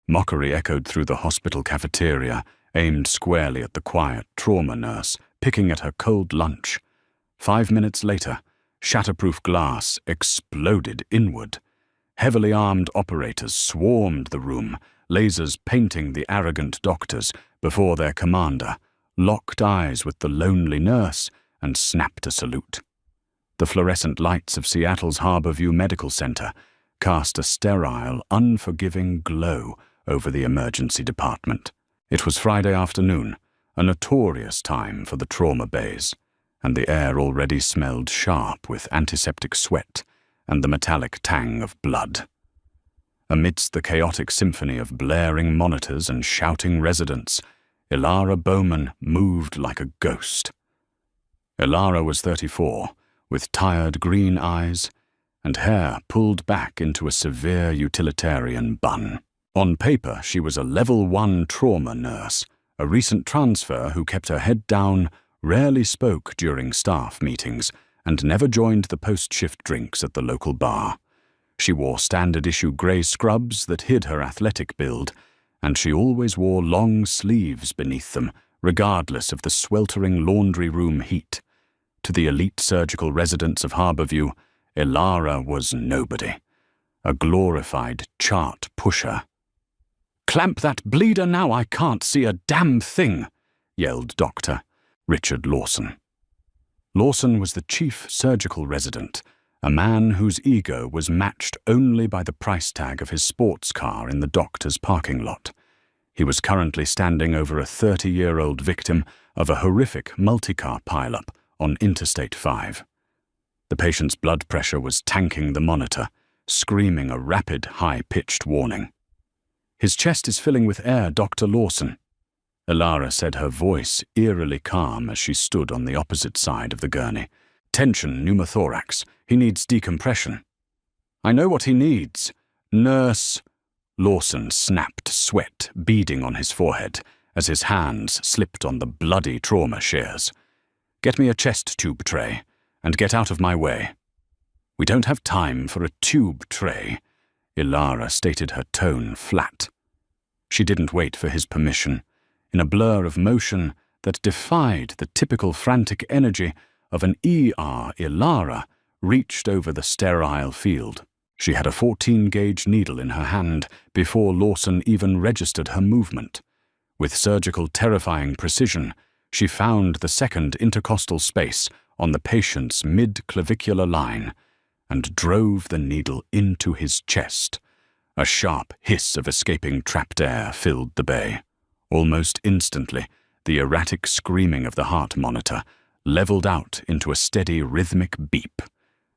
Mockery echoed through the hospital cafeteria, aimed squarely at the quiet trauma nurse, picking at her cold lunch. 5 minutes later, shatterproof glass exploded inward. Heavily armed operators swarmed the room, lasers painting the arrogant doctors before their commander, locked eyes with the lonely nurse, and snapped a salute. The fluorescent lights of Seattle's Harborview Medical Center cast a sterile, unforgiving glow over the emergency department. It was Friday afternoon, a notorious time for the trauma bays, and the air already smelled sharp with antiseptic sweat and the metallic tang of blood. Amidst the chaotic symphony of blaring monitors and shouting residents, Ilara Bowman moved like a ghost. Ilara was 34, with tired green eyes and hair pulled back into a severe utilitarian bun. On paper, she was a Level 1 trauma nurse, a recent transfer who kept her head down, rarely spoke during staff meetings, and never joined the post-shift drinks at the local bar. She wore standard-issue grey scrubs that hid her athletic build, and she always wore long sleeves beneath them, regardless of the sweltering laundry room heat. To the elite surgical residents of Harborview, Ilara was nobody, a glorified chart pusher. "Clamp that bleeder now, I can't see a damn thing," yelled Dr. Richard Lawson. Lawson was the chief surgical resident, a man whose ego was matched only by the price tag of his sports car in the doctor's parking lot. He was currently standing over a 30-year-old victim of a horrific multi-car pileup on Interstate 5. The patient's blood pressure was tanking the monitor, screaming a rapid, high-pitched warning. "His chest is filling with air, Dr. Lawson," Ilara said, her voice eerily calm as she stood on the opposite side of the gurney. "Tension, pneumothorax. He needs decompression." "I know what he needs. Nurse—" Lawson snapped, sweat beading on his forehead as his hands slipped on the bloody trauma shears. "Get me a chest tube tray, and get out of my way." "We don't have time for a tube tray," Ilara stated, her tone flat. She didn't wait for his permission. In a blur of motion that defied the typical frantic energy of an ER, Ilara reached over the sterile field. She had a 14-gauge needle in her hand before Lawson even registered her movement. With surgical terrifying precision, she found the second intercostal space on the patient's mid-clavicular line and drove the needle into his chest. A sharp hiss of escaping trapped air filled the bay. Almost instantly, the erratic screaming of the heart monitor leveled out into a steady rhythmic beep.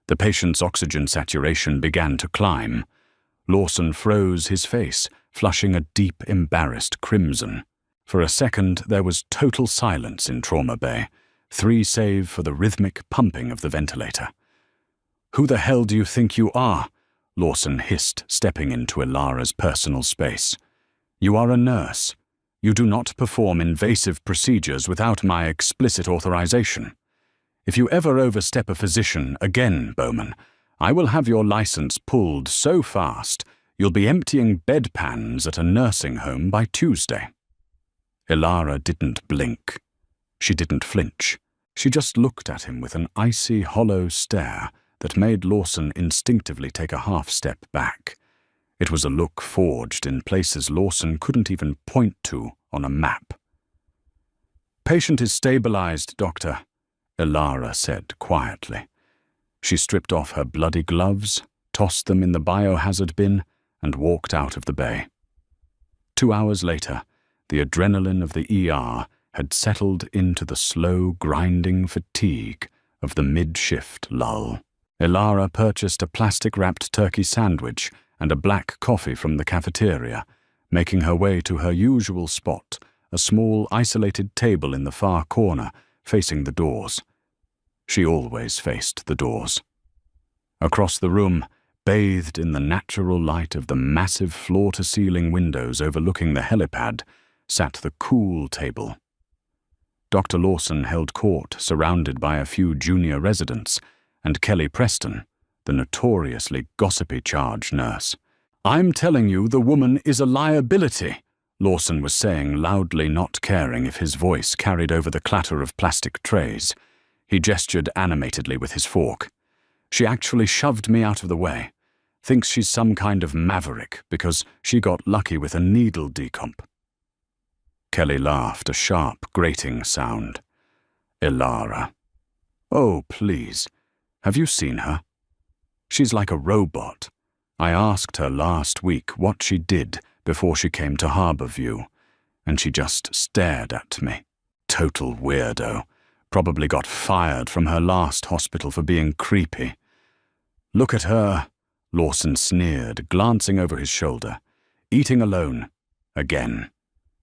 The patient's oxygen saturation began to climb. Lawson froze his face, flushing a deep, embarrassed crimson. For a second, there was total silence in Trauma Bay, 3 save for the rhythmic pumping of the ventilator. "Who the hell do you think you are?" Lawson hissed, stepping into Ilara's personal space. "You are a nurse. You do not perform invasive procedures without my explicit authorization. If you ever overstep a physician again, Bowman, I will have your license pulled so fast you'll be emptying bedpans at a nursing home by Tuesday." Ilara didn't blink. She didn't flinch. She just looked at him with an icy, hollow stare that made Lawson instinctively take a half-step back. It was a look forged in places Lawson couldn't even point to on a map. "Patient is stabilized, Doctor," Ilara said quietly. She stripped off her bloody gloves, tossed them in the biohazard bin, and walked out of the bay. 2 hours later, the adrenaline of the ER had settled into the slow, grinding fatigue of the mid-shift lull. Ilara purchased a plastic-wrapped turkey sandwich and a black coffee from the cafeteria, making her way to her usual spot, a small, isolated table in the far corner, facing the doors. She always faced the doors. Across the room, bathed in the natural light of the massive floor-to-ceiling windows overlooking the helipad, sat the cool table. Dr. Lawson held court, surrounded by a few junior residents, and Kelly Preston, the notoriously gossipy charge nurse. I'm telling you the woman is a liability, Lawson was saying loudly, not caring if his voice carried over the clatter of plastic trays. He gestured animatedly with his fork. She actually shoved me out of the way. Thinks she's some kind of maverick because she got lucky with a needle decomp. Kelly laughed, a sharp, grating sound. Ilara. Oh, please. Have you seen her? She's like a robot. I asked her last week what she did before she came to Harborview, and she just stared at me. Total weirdo. Probably got fired from her last hospital for being creepy. Look at her, Lawson sneered, glancing over his shoulder. Eating alone. Again.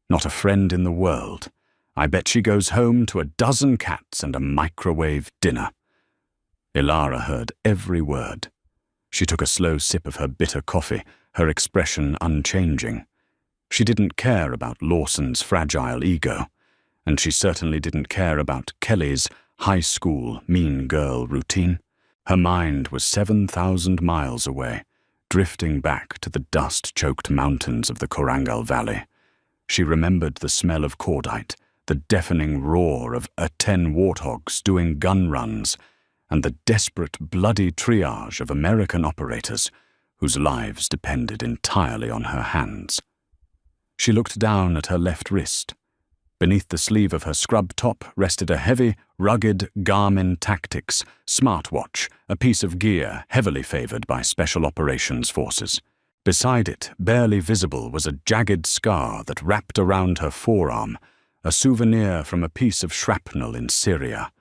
Not a friend in the world. I bet she goes home to a dozen cats and a microwave dinner. Ilara heard every word. She took a slow sip of her bitter coffee, her expression unchanging. She didn't care about Lawson's fragile ego, and she certainly didn't care about Kelly's high school mean girl routine. Her mind was 7,000 miles away, drifting back to the dust-choked mountains of the Korangal Valley. She remembered the smell of cordite, the deafening roar of A-10 warthogs doing gun runs, and the desperate, bloody triage of American operators whose lives depended entirely on her hands. She looked down at her left wrist. Beneath the sleeve of her scrub top rested a heavy, rugged Garmin Tactics smartwatch, a piece of gear heavily favored by Special Operations Forces. Beside it, barely visible, was a jagged scar that wrapped around her forearm, a souvenir from a piece of shrapnel in Syria.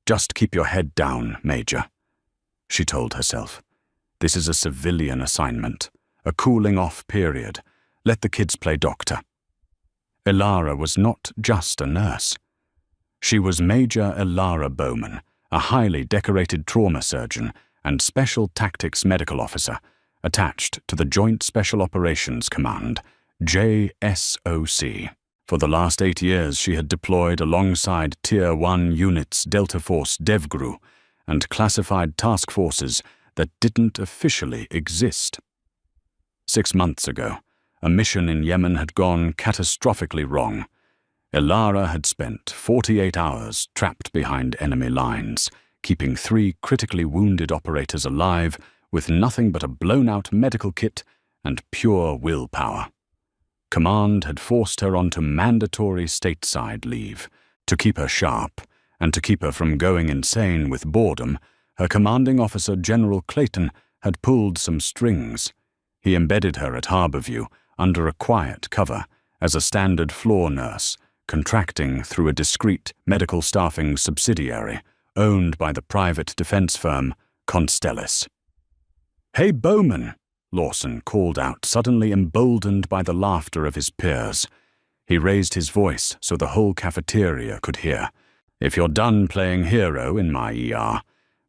Just keep your head down, Major, she told herself. This is a civilian assignment, a cooling-off period. Let the kids play doctor. Ilara was not just a nurse. She was Major Ilara Bowman, a highly decorated trauma surgeon and Special Tactics medical officer, attached to the Joint Special Operations Command, JSOC. For the last 8 years she had deployed alongside Tier 1 units Delta Force DevGru and classified task forces that didn't officially exist. 6 months ago, a mission in Yemen had gone catastrophically wrong. Ilara had spent 48 hours trapped behind enemy lines, keeping 3 critically wounded operators alive with nothing but a blown-out medical kit and pure willpower. Command had forced her onto mandatory stateside leave. To keep her sharp, and to keep her from going insane with boredom, her commanding officer, General Clayton, had pulled some strings. He embedded her at Harborview, under a quiet cover, as a standard floor nurse, contracting through a discreet medical staffing subsidiary owned by the private defense firm Constellis. "Hey, Bowman," Lawson called out, suddenly emboldened by the laughter of his peers. He raised his voice so the whole cafeteria could hear. "If you're done playing hero in my ER,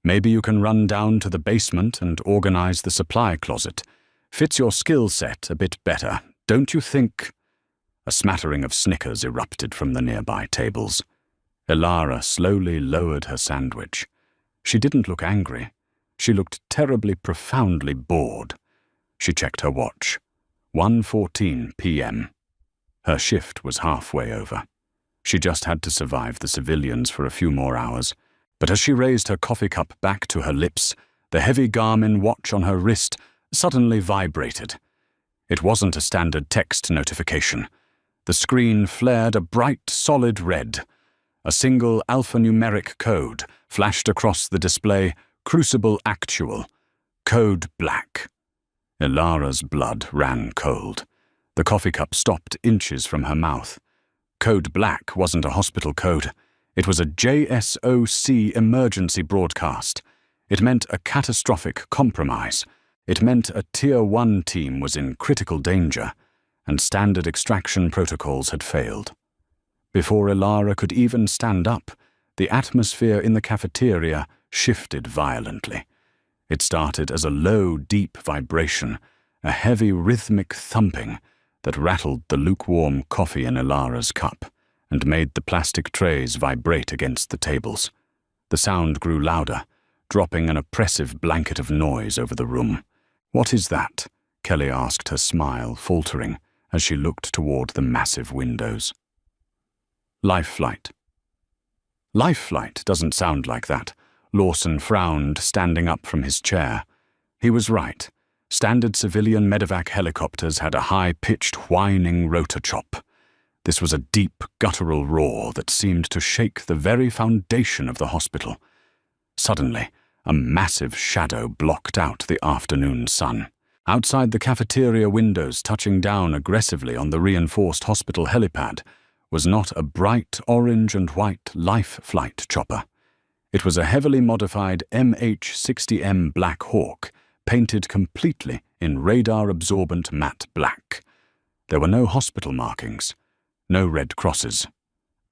maybe you can run down to the basement and organize the supply closet. Fits your skill set a bit better, don't you think?" A smattering of snickers erupted from the nearby tables. Ilara slowly lowered her sandwich. She didn't look angry. She looked terribly, profoundly bored. She checked her watch. 1:14 p.m. Her shift was halfway over. She just had to survive the civilians for a few more hours. But as she raised her coffee cup back to her lips, the heavy Garmin watch on her wrist suddenly vibrated. It wasn't a standard text notification. The screen flared a bright, solid red. A single alphanumeric code flashed across the display, Crucible Actual. Code Black. Ilara's blood ran cold. The coffee cup stopped inches from her mouth. Code Black wasn't a hospital code. It was a JSOC emergency broadcast. It meant a catastrophic compromise. It meant a Tier 1 team was in critical danger, and standard extraction protocols had failed. Before Ilara could even stand up, the atmosphere in the cafeteria shifted violently. It started as a low, deep vibration, a heavy, rhythmic thumping that rattled the lukewarm coffee in Ilara's cup and made the plastic trays vibrate against the tables. The sound grew louder, dropping an oppressive blanket of noise over the room. "What is that?" Kelly asked, her smile faltering as she looked toward the massive windows. Life flight. Life flight doesn't sound like that. Lawson frowned, standing up from his chair. He was right. Standard civilian medevac helicopters had a high-pitched, whining rotor chop. This was a deep, guttural roar that seemed to shake the very foundation of the hospital. Suddenly, a massive shadow blocked out the afternoon sun. Outside the cafeteria windows, touching down aggressively on the reinforced hospital helipad, was not a bright orange and white life flight chopper. It was a heavily modified MH-60M Black Hawk, painted completely in radar-absorbent matte black. There were no hospital markings, no red crosses,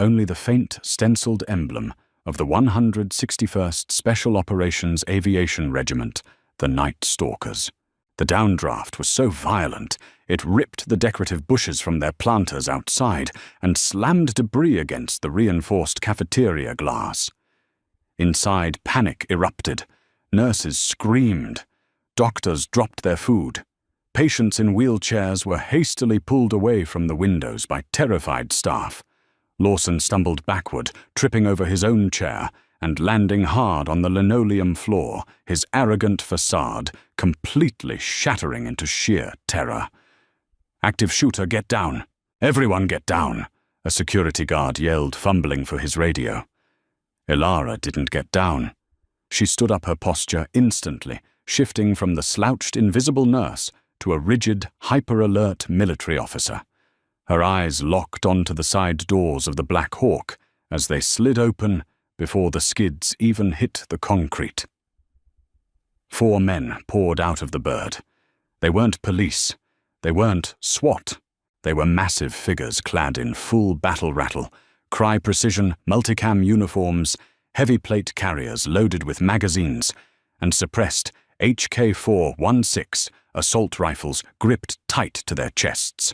only the faint stenciled emblem of the 161st Special Operations Aviation Regiment, the Night Stalkers. The downdraft was so violent, it ripped the decorative bushes from their planters outside and slammed debris against the reinforced cafeteria glass. Inside, panic erupted. Nurses screamed. Doctors dropped their food. Patients in wheelchairs were hastily pulled away from the windows by terrified staff. Lawson stumbled backward, tripping over his own chair and landing hard on the linoleum floor, his arrogant facade completely shattering into sheer terror. "Active shooter, get down! Everyone get down!" a security guard yelled, fumbling for his radio. Ilara didn't get down. She stood up, her posture instantly shifting from the slouched invisible nurse to a rigid, hyper-alert military officer. Her eyes locked onto the side doors of the Black Hawk as they slid open before the skids even hit the concrete. 4 men poured out of the bird. They weren't police. They weren't SWAT. They were massive figures clad in full battle rattle, Crye-Precision multicam uniforms, heavy plate carriers loaded with magazines, and suppressed HK-416 assault rifles gripped tight to their chests.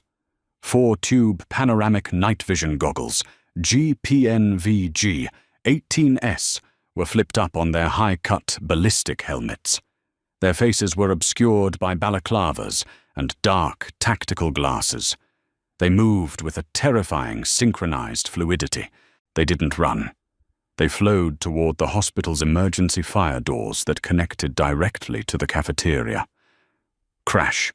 4-tube panoramic night vision goggles, GPNVG 18S, were flipped up on their high-cut ballistic helmets. Their faces were obscured by balaclavas and dark tactical glasses. They moved with a terrifying synchronized fluidity. They didn't run. They flowed toward the hospital's emergency fire doors that connected directly to the cafeteria. Crash!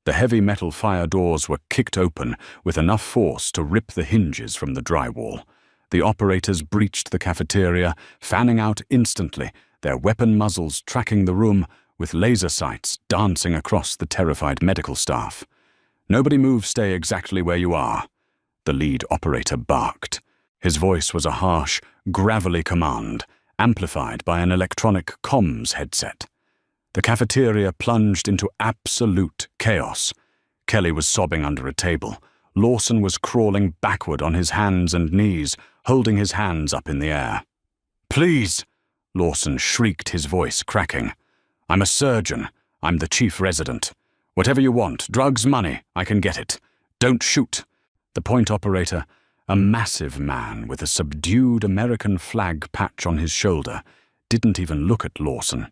The heavy metal fire doors were kicked open with enough force to rip the hinges from the drywall. The operators breached the cafeteria, fanning out instantly, their weapon muzzles tracking the room with laser sights dancing across the terrified medical staff. "Nobody move, stay exactly where you are," the lead operator barked. His voice was a harsh, gravelly command, amplified by an electronic comms headset. The cafeteria plunged into absolute chaos. Kelly was sobbing under a table. Lawson was crawling backward on his hands and knees, holding his hands up in the air. "Please!" Lawson shrieked, his voice cracking. "I'm a surgeon. I'm the chief resident. Whatever you want, drugs, money, I can get it. Don't shoot." The point operator, a massive man with a subdued American flag patch on his shoulder, didn't even look at Lawson.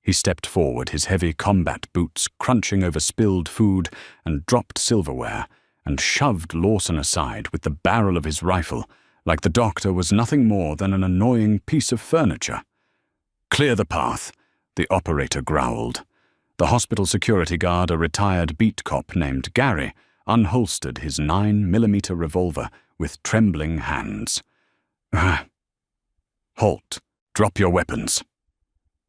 He stepped forward, his heavy combat boots crunching over spilled food and dropped silverware, and shoved Lawson aside with the barrel of his rifle, like the doctor was nothing more than an annoying piece of furniture. "Clear the path," the operator growled. The hospital security guard, a retired beat cop named Gary, unholstered his 9mm revolver with trembling hands. "Halt! Drop your weapons."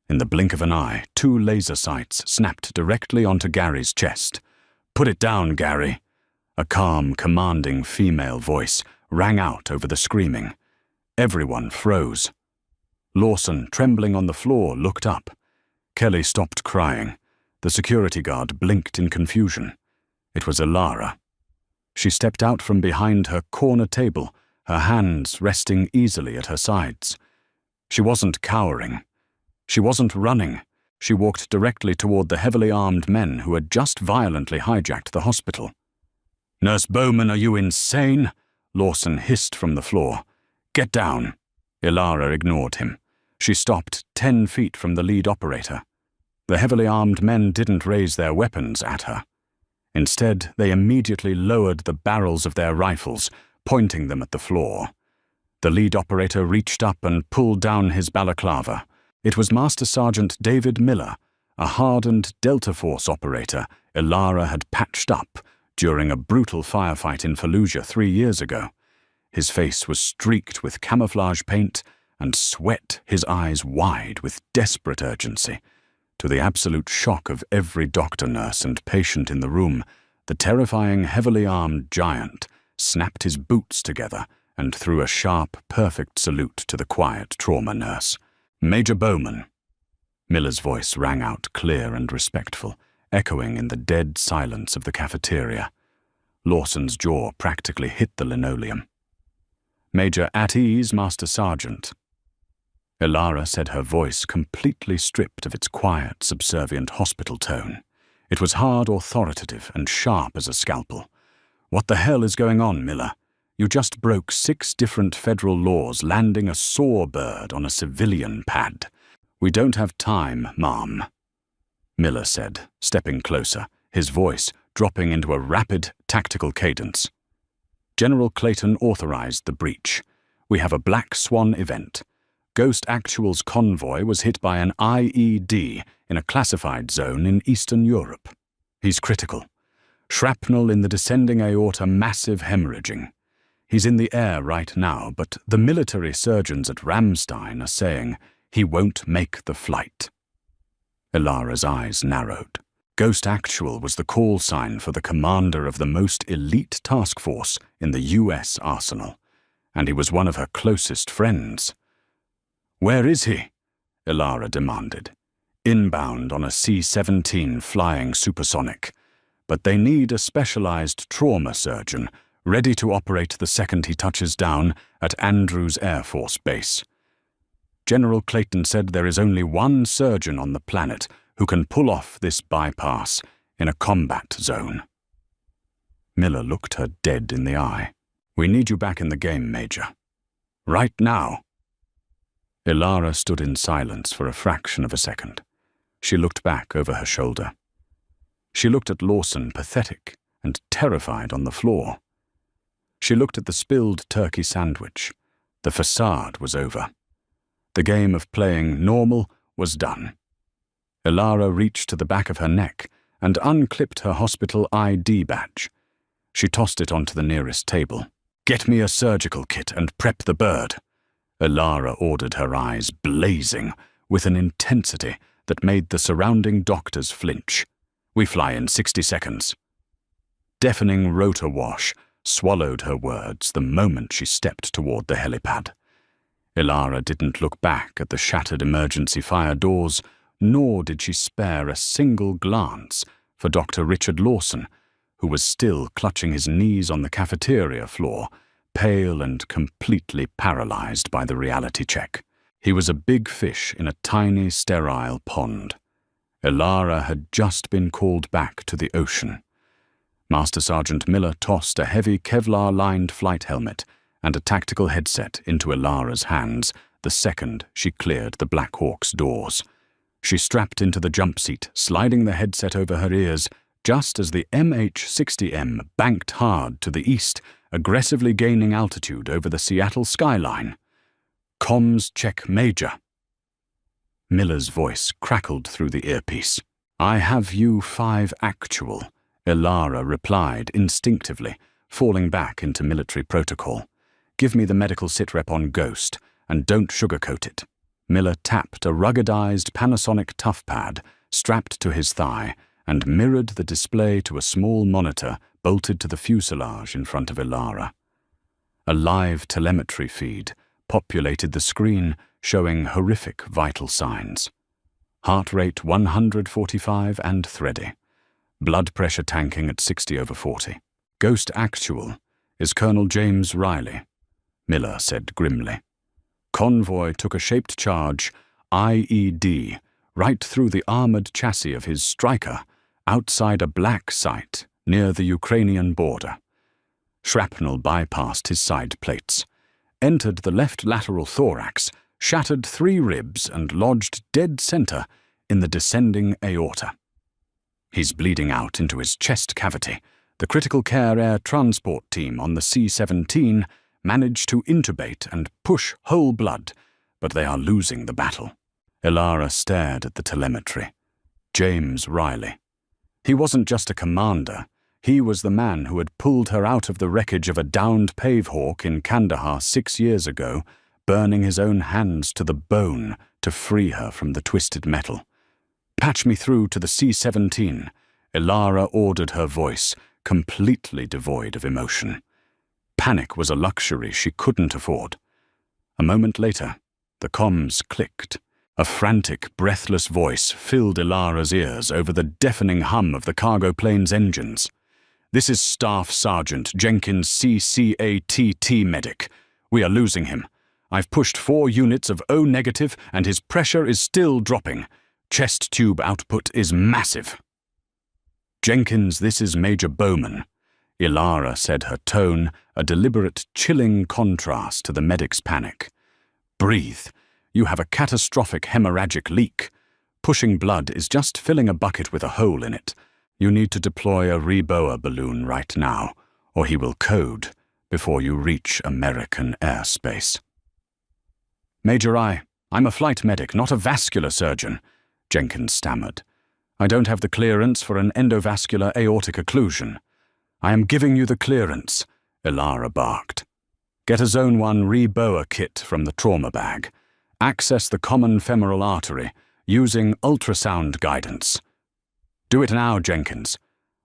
In the blink of an eye, 2 laser sights snapped directly onto Gary's chest. "Put it down, Gary." A calm, commanding female voice rang out over the screaming. Everyone froze. Lawson, trembling on the floor, looked up. Kelly stopped crying. The security guard blinked in confusion. It was Ilara. She stepped out from behind her corner table, her hands resting easily at her sides. She wasn't cowering. She wasn't running. She walked directly toward the heavily armed men who had just violently hijacked the hospital. "Nurse Bowman, are you insane?" Lawson hissed from the floor. "Get down." Ilara ignored him. She stopped 10 feet from the lead operator. The heavily armed men didn't raise their weapons at her. Instead, they immediately lowered the barrels of their rifles, pointing them at the floor. The lead operator reached up and pulled down his balaclava. It was Master Sergeant David Miller, a hardened Delta Force operator Ilara had patched up during a brutal firefight in Fallujah 3 years ago. His face was streaked with camouflage paint and sweat, his eyes wide with desperate urgency. To the absolute shock of every doctor, nurse, and patient in the room, the terrifying, heavily armed giant snapped his boots together and threw a sharp, perfect salute to the quiet trauma nurse. "Major Bowman." Miller's voice rang out clear and respectful, echoing in the dead silence of the cafeteria. Lawson's jaw practically hit the linoleum. "Major at ease, Master Sergeant." Ilara said, her voice completely stripped of its quiet, subservient hospital tone. It was hard, authoritative, and sharp as a scalpel. "What the hell is going on, Miller? You just broke 6 different federal laws, landing a saw bird on a civilian pad. We don't have time, ma'am," Miller said, stepping closer, his voice dropping into a rapid, tactical cadence. "General Clayton authorized the breach. We have a Black Swan event. Ghost Actual's convoy was hit by an IED in a classified zone in Eastern Europe. He's critical. Shrapnel in the descending aorta, massive hemorrhaging. He's in the air right now, but the military surgeons at Ramstein are saying he won't make the flight." Ilara's eyes narrowed. Ghost Actual was the call sign for the commander of the most elite task force in the US arsenal, and he was one of her closest friends. "Where is he?" Ilara demanded. "Inbound on a C-17 flying supersonic. But they need a specialized trauma surgeon ready to operate the second he touches down at Andrews Air Force Base. General Clayton said there is only one surgeon on the planet who can pull off this bypass in a combat zone." Miller looked her dead in the eye. "We need you back in the game, Major. Right now." Ilara stood in silence for a fraction of a second. She looked back over her shoulder. She looked at Lawson, pathetic and terrified on the floor. She looked at the spilled turkey sandwich. The facade was over. The game of playing normal was done. Ilara reached to the back of her neck and unclipped her hospital ID badge. She tossed it onto the nearest table. "Get me a surgical kit and prep the bird," Ilara ordered, her eyes blazing with an intensity that made the surrounding doctors flinch. "We fly in 60 seconds. Deafening rotor wash swallowed her words the moment she stepped toward the helipad. Ilara didn't look back at the shattered emergency fire doors, nor did she spare a single glance for Dr. Richard Lawson, who was still clutching his knees on the cafeteria floor, pale and completely paralyzed by the reality check. He was a big fish in a tiny, sterile pond. Ilara had just been called back to the ocean. Master Sergeant Miller tossed a heavy Kevlar-lined flight helmet and a tactical headset into Ilara's hands the second she cleared the Black Hawk's doors. She strapped into the jump seat, sliding the headset over her ears, just as the MH-60M banked hard to the east, aggressively gaining altitude over the Seattle skyline. "Comms check, Major." Miller's voice crackled through the earpiece. "I have you 5 actual," Ilara replied instinctively, falling back into military protocol. "Give me the medical sitrep on Ghost, and don't sugarcoat it." Miller tapped a ruggedized Panasonic ToughPad strapped to his thigh and mirrored the display to a small monitor bolted to the fuselage in front of Ilara. A live telemetry feed populated the screen, showing horrific vital signs. Heart rate 145 and thready. Blood pressure tanking at 60/40. "Ghost Actual is Colonel James Riley," Miller said grimly. "Convoy took a shaped charge, IED, right through the armored chassis of his Striker, outside a black site near the Ukrainian border. Shrapnel bypassed his side plates, entered the left lateral thorax, shattered 3 ribs and lodged dead center in the descending aorta." He's bleeding out into his chest cavity. The critical care air transport team on the C-17 managed to intubate and push whole blood, but they are losing the battle. Ilara stared at the telemetry. James Riley. He wasn't just a commander. He was the man who had pulled her out of the wreckage of a downed Pavehawk in Kandahar 6 years ago, burning his own hands to the bone to free her from the twisted metal. "Patch me through to the C-17, Ilara ordered, her voice completely devoid of emotion. Panic was a luxury she couldn't afford. A moment later, the comms clicked. A frantic, breathless voice filled Ilara's ears over the deafening hum of the cargo plane's engines. "This is Staff Sergeant Jenkins, CCATT medic. We are losing him. I've pushed 4 units of O negative and his pressure is still dropping. Chest tube output is massive." "Jenkins, this is Major Bowman," Ilara said, her tone a deliberate, chilling contrast to the medic's panic. "Breathe. You have a catastrophic hemorrhagic leak. Pushing blood is just filling a bucket with a hole in it. You need to deploy a Reboa balloon right now, or he will code before you reach American airspace." "Major, I'm a flight medic, not a vascular surgeon," Jenkins stammered. "I don't have the clearance for an endovascular aortic occlusion." "I am giving you the clearance," Ilara barked. "Get a Zone 1 Reboa kit from the trauma bag. Access the common femoral artery using ultrasound guidance. Do it now, Jenkins.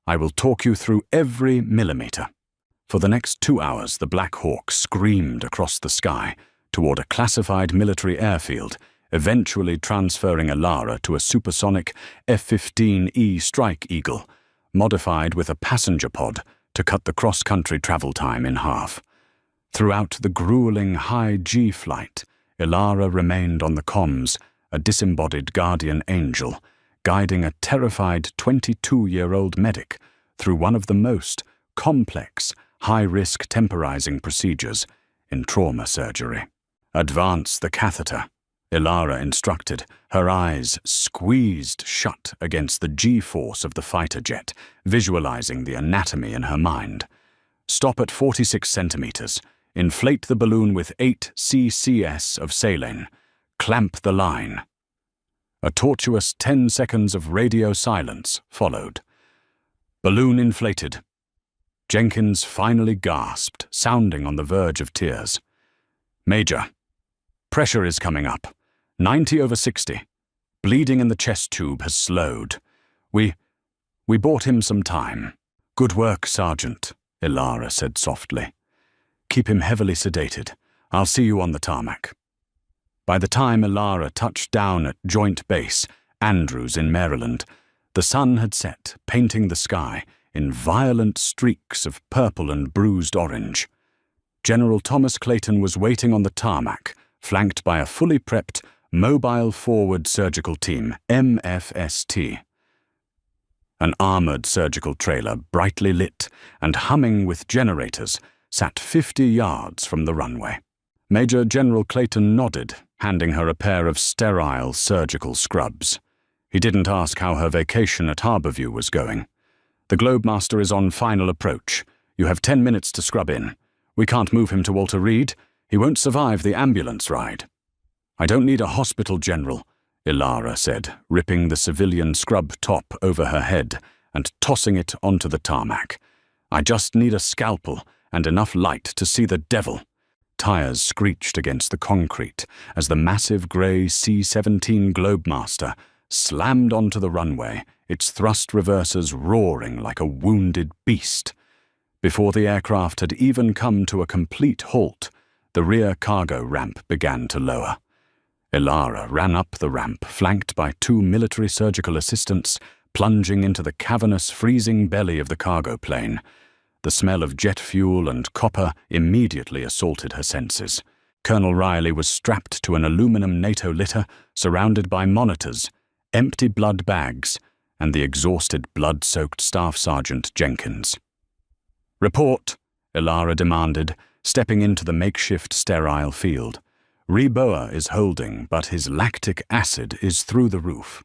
I will talk you through every millimeter." For the next 2 hours, the Black Hawk screamed across the sky toward a classified military airfield, eventually transferring Ilara to a supersonic F-15E Strike Eagle, modified with a passenger pod to cut the cross-country travel time in half. Throughout the grueling high-G flight, Ilara remained on the comms, a disembodied guardian angel, guiding a terrified 22-year-old medic through one of the most complex, high-risk temporizing procedures in trauma surgery. "Advance the catheter," Ilara instructed, her eyes squeezed shut against the G-force of the fighter jet, visualizing the anatomy in her mind. "Stop at 46 centimeters. Inflate the balloon with 8 ccs of saline. Clamp the line." A tortuous 10 seconds of radio silence followed. Balloon inflated. Jenkins finally gasped, sounding on the verge of tears. "Major, pressure is coming up. 90/60. Bleeding in the chest tube has slowed. We bought him some time." "Good work, Sergeant," Ilara said softly. "Keep him heavily sedated. I'll see you on the tarmac." By the time Ilara touched down at Joint Base, Andrews in Maryland, the sun had set, painting the sky in violent streaks of purple and bruised orange. General Thomas Clayton was waiting on the tarmac, flanked by a fully prepped Mobile Forward Surgical Team, MFST. An armored surgical trailer, brightly lit and humming with generators, sat 50 yards from the runway. Major General Clayton nodded, handing her a pair of sterile surgical scrubs. He didn't ask how her vacation at Harborview was going. "The Globemaster is on final approach. You have 10 minutes to scrub in. We can't move him to Walter Reed. He won't survive the ambulance ride." "I don't need a hospital, General," Ilara said, ripping the civilian scrub top over her head and tossing it onto the tarmac. "I just need a scalpel and enough light to see the devil." Tires screeched against the concrete as the massive grey C-17 Globemaster slammed onto the runway, its thrust reversers roaring like a wounded beast. Before the aircraft had even come to a complete halt, the rear cargo ramp began to lower. Ilara ran up the ramp, flanked by 2 military surgical assistants, plunging into the cavernous, freezing belly of the cargo plane. The smell of jet fuel and copper immediately assaulted her senses. Colonel Riley was strapped to an aluminum NATO litter, surrounded by monitors, empty blood bags, and the exhausted, blood-soaked Staff Sergeant Jenkins. "Report," Ilara demanded, stepping into the makeshift sterile field. "Reboa is holding, but his lactic acid is through the roof."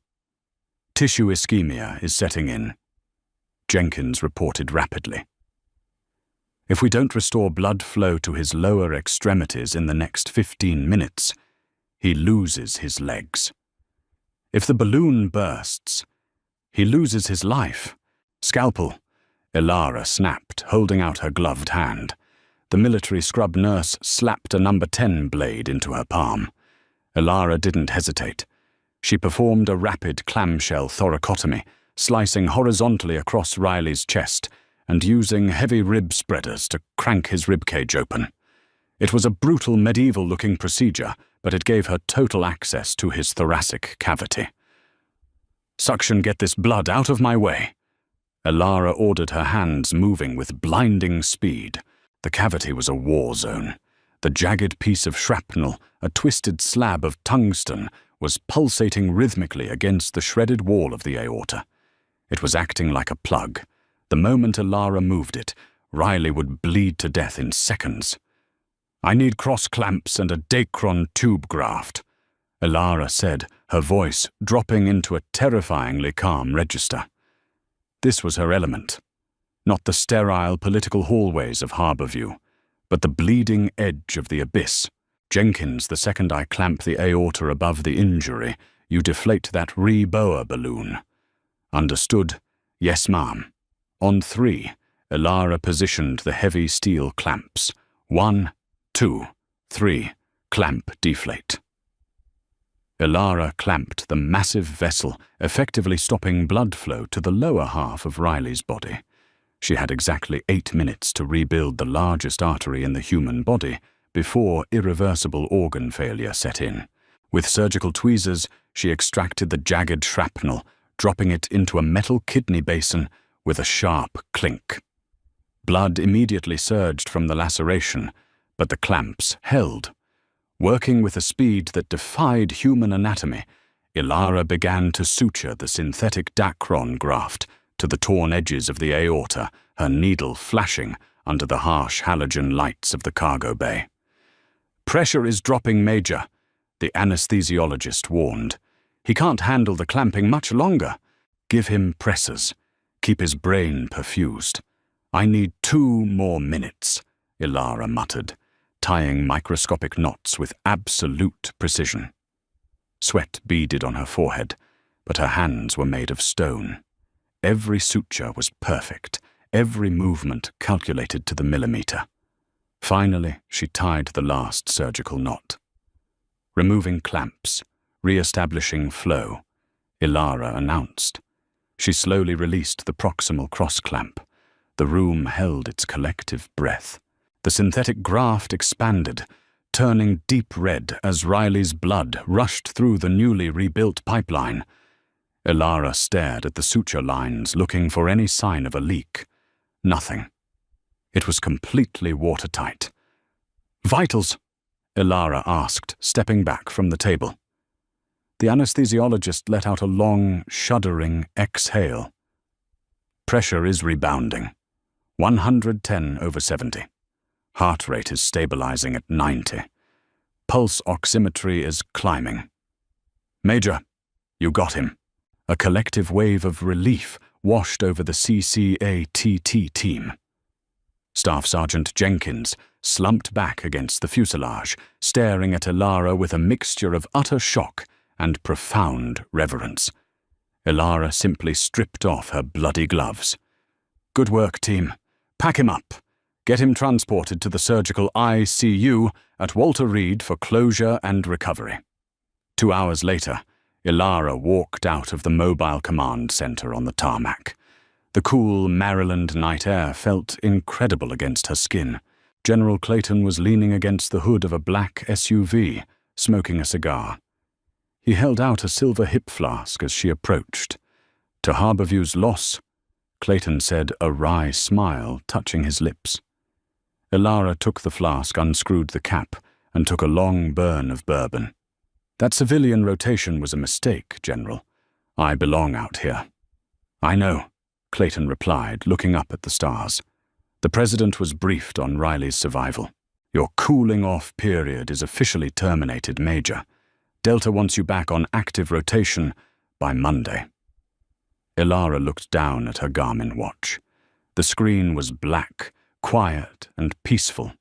Tissue ischemia is setting in, Jenkins reported rapidly. If we don't restore blood flow to his lower extremities in the next 15 minutes, he loses his legs. If the balloon bursts, he loses his life. Scalpel, Ilara snapped, holding out her gloved hand. The military scrub nurse slapped a number 10 blade into her palm. Ilara didn't hesitate. She performed a rapid clamshell thoracotomy, slicing horizontally across Riley's chest and using heavy rib spreaders to crank his ribcage open. It was a brutal medieval-looking procedure, but it gave her total access to his thoracic cavity. "Suction, get this blood out of my way." Ilara ordered, her hands moving with blinding speed. The cavity was a war zone. The jagged piece of shrapnel, a twisted slab of tungsten, was pulsating rhythmically against the shredded wall of the aorta. It was acting like a plug. The moment Ilara moved it, Riley would bleed to death in seconds. "I need cross clamps and a Dacron tube graft," Ilara said, her voice dropping into a terrifyingly calm register. This was her element. Not the sterile political hallways of Harborview, but the bleeding edge of the abyss. "Jenkins, the second I clamp the aorta above the injury, you deflate that Reboa balloon." "Understood. Yes, ma'am." On 3, Ilara positioned the heavy steel clamps. 1, 2, 3, clamp deflate. Ilara clamped the massive vessel, effectively stopping blood flow to the lower half of Riley's body. She had exactly 8 minutes to rebuild the largest artery in the human body before irreversible organ failure set in. With surgical tweezers, she extracted the jagged shrapnel, dropping it into a metal kidney basin with a sharp clink. Blood immediately surged from the laceration, but the clamps held. Working with a speed that defied human anatomy, Ilara began to suture the synthetic Dacron graft to the torn edges of the aorta, her needle flashing under the harsh halogen lights of the cargo bay. "Pressure is dropping, Major," the anesthesiologist warned. "He can't handle the clamping much longer. Give him pressors. Keep his brain perfused." "I need 2 more minutes," Ilara muttered, tying microscopic knots with absolute precision. Sweat beaded on her forehead, but her hands were made of stone. Every suture was perfect, every movement calculated to the millimeter. Finally, she tied the last surgical knot. Removing clamps, re-establishing flow, Ilara announced. She slowly released the proximal cross-clamp. The room held its collective breath. The synthetic graft expanded, turning deep red as Riley's blood rushed through the newly rebuilt pipeline. Ilara stared at the suture lines, looking for any sign of a leak. Nothing. It was completely watertight. "Vitals?" Ilara asked, stepping back from the table. The anesthesiologist let out a long, shuddering exhale. "Pressure is rebounding. 110/70. Heart rate is stabilizing at 90. Pulse oximetry is climbing." "Major, you got him." A collective wave of relief washed over the CCATT team. Staff Sergeant Jenkins slumped back against the fuselage, staring at Ilara with a mixture of utter shock and profound reverence. Ilara simply stripped off her bloody gloves. "Good work, team. Pack him up. Get him transported to the surgical ICU at Walter Reed for closure and recovery." 2 hours later, Ilara walked out of the mobile command center on the tarmac. The cool Maryland night air felt incredible against her skin. General Clayton was leaning against the hood of a black SUV, smoking a cigar. He held out a silver hip flask as she approached. "To Harborview's loss," Clayton said, a wry smile touching his lips. Ilara took the flask, unscrewed the cap, and took a long burn of bourbon. "That civilian rotation was a mistake, General. I belong out here." "I know," Clayton replied, looking up at the stars. "The President was briefed on Riley's survival. Your cooling-off period is officially terminated, Major. Delta wants you back on active rotation by Monday." Ilara looked down at her Garmin watch. The screen was black, quiet, and peaceful.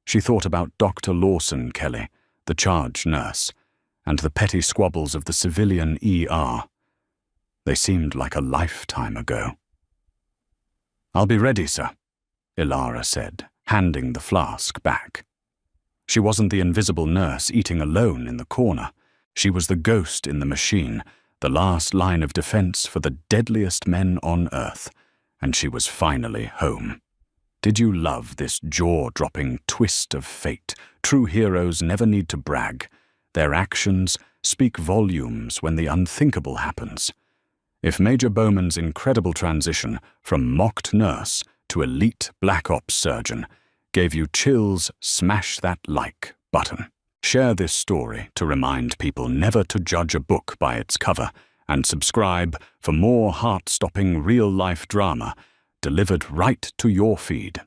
She thought about Dr. Lawson Kelly, the charge nurse, and the petty squabbles of the civilian ER. They seemed like a lifetime ago. "I'll be ready, sir," Ilara said, handing the flask back. She wasn't the invisible nurse eating alone in the corner. She was the ghost in the machine, the last line of defense for the deadliest men on Earth, and she was finally home. Did you love this jaw-dropping twist of fate? True heroes never need to brag. Their actions speak volumes when the unthinkable happens. If Major Bowman's incredible transition from mocked nurse to elite Black Ops surgeon gave you chills, smash that like button. Share this story to remind people never to judge a book by its cover, and subscribe for more heart-stopping real-life drama delivered right to your feed.